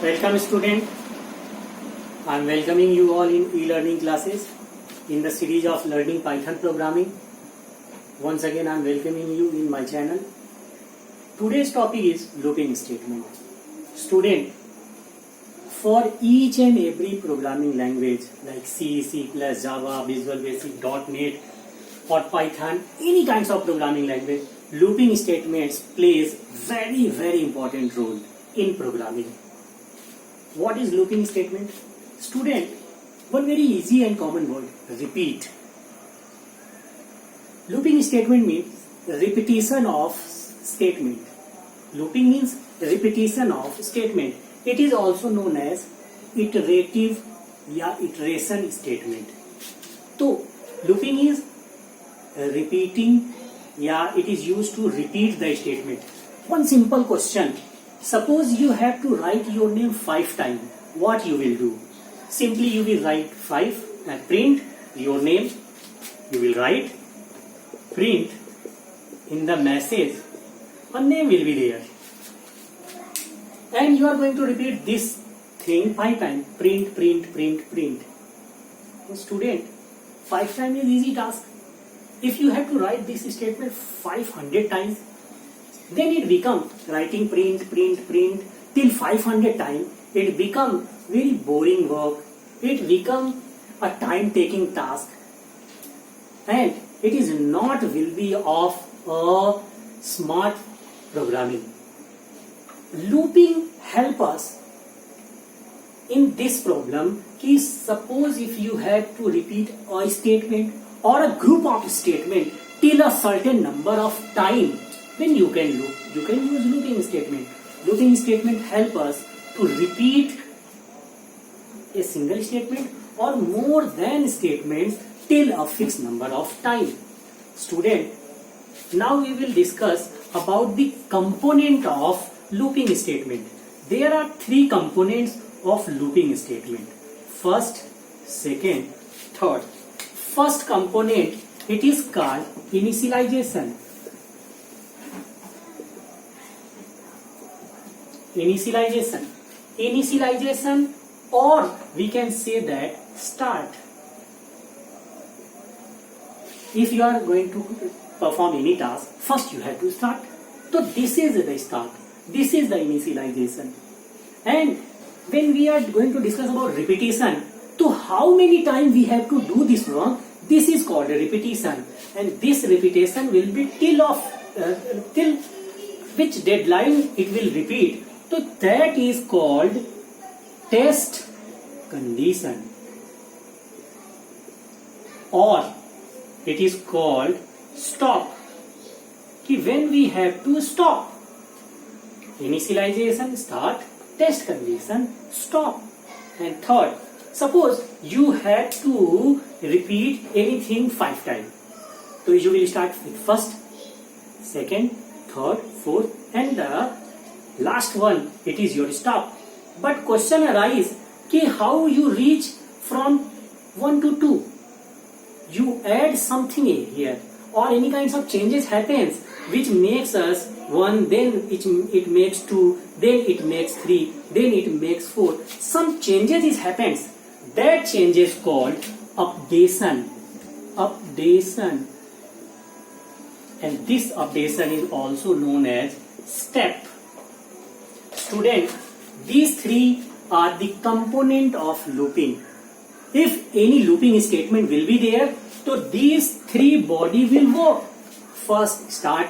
Welcome student. I am welcoming you all in e-learning classes in the series of learning Python programming. Once again I am welcoming you in my channel. Today's topic is looping statement. Student, for each and every programming language like C, C++, Java, Visual Basic, .NET or Python, any kinds of programming language, looping statements plays very important role in programming. What is looping statement? Student, one very easy and common word, repeat. Looping statement means repetition of statement. Looping means repetition of statement. It is also known as iterative या iteration statement. तो looping is repeating या it is used to repeat the statement. One simple question. Suppose you have to write your name 5 times. What you will do? Simply you will write 5 and print your name. You will write, print, in the message, a name will be there. And you are going to repeat this thing 5 times. Print. Student, 5 times is easy task. If you have to write this statement 500 times, then it becomes writing print till 500 times. It becomes very boring work. It becomes a time-taking task, and it is not will be of a smart programming. Looping help us in this problem. Ki suppose if you have to repeat a statement or a group of statement till a certain number of time, then you can loop. You can use looping statement. Looping statement help us to repeat a single statement or more than statements till a fixed number of time. Student, now we will discuss about the component of looping statement. There are 3 components of looping statement. First, second, third. First component, it is called initialization. Initialization, or we can say that start. If you are going to perform any task, first you have to start. So this is the start. This is the initialization. And when we are going to discuss about repetition, so how many times we have to do this work, this is called a repetition. And this repetition will be till which deadline it will repeat. So that is called test condition, or it is called stop. When we have to stop, initialization, start, test condition, stop. And third, suppose you had to repeat anything 5 times. So you will start with first, second, third, fourth, and the last one, it is your stop. But question arises, how you reach from 1 to 2? You add something here, or any kinds of changes happens which makes us 1, then it makes 2, then it makes 3, then it makes 4. Some changes happens. That change is called updation. And this updation is also known as step. Student, these 3 are the component of looping. If any looping statement will be there, so these 3 body will work. First, start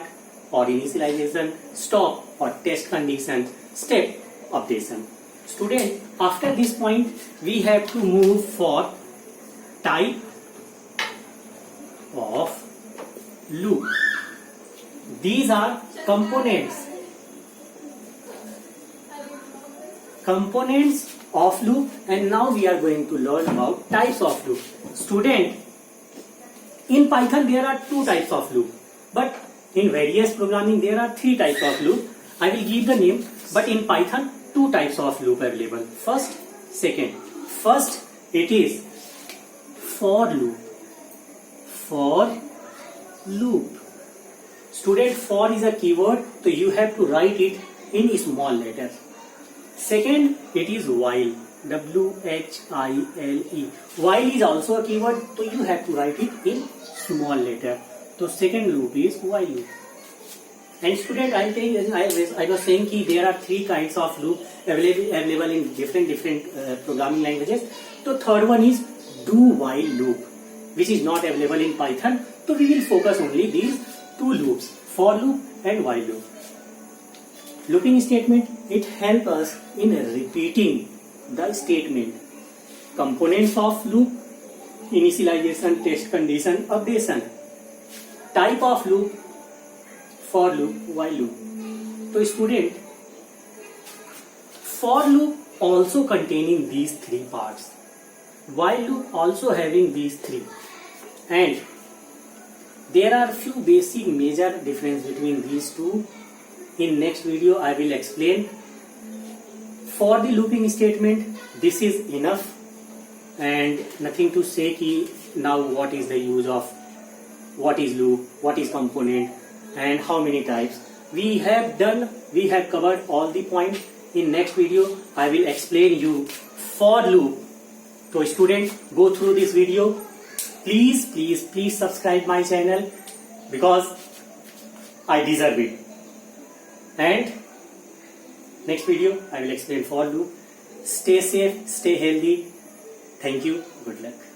or initialization, stop or test condition, step, updation. Student, after this point, we have to move for type of loop. These are components of loop, and now we are going to learn about types of loop. Student, in Python there are 2 types of loop, but in various programming there are 3 types of loop. I will give the name, but in Python 2 types of loop available. First, second. First, it is for loop. Student, for is a keyword, so you have to write it in small letter. Second, it is while. WHILE. While is also a keyword, so you have to write it in small letter. So second loop is while loop. And student, I was saying that there are three kinds of loop available in different programming languages. So third one is do while loop, which is not available in Python. So we will focus only these two loops, for loop and while loop. Looping statement, it helps us in repeating the statement. Components of loop: initialization, test condition, updation. Type of loop: for loop, while loop. So student, for loop also containing these three parts, while loop also having these three, and there are few basic major difference between these two. In next video I will explain. For the looping statement, this is enough and nothing to say ki now what is the use of what is loop, what is component, and how many types. We have covered all the points. In next video I will explain you for loop. So students, go through this video. Please subscribe my channel because I deserve it. And next video I will explain for loop. Stay safe, stay healthy. Thank you. Good luck.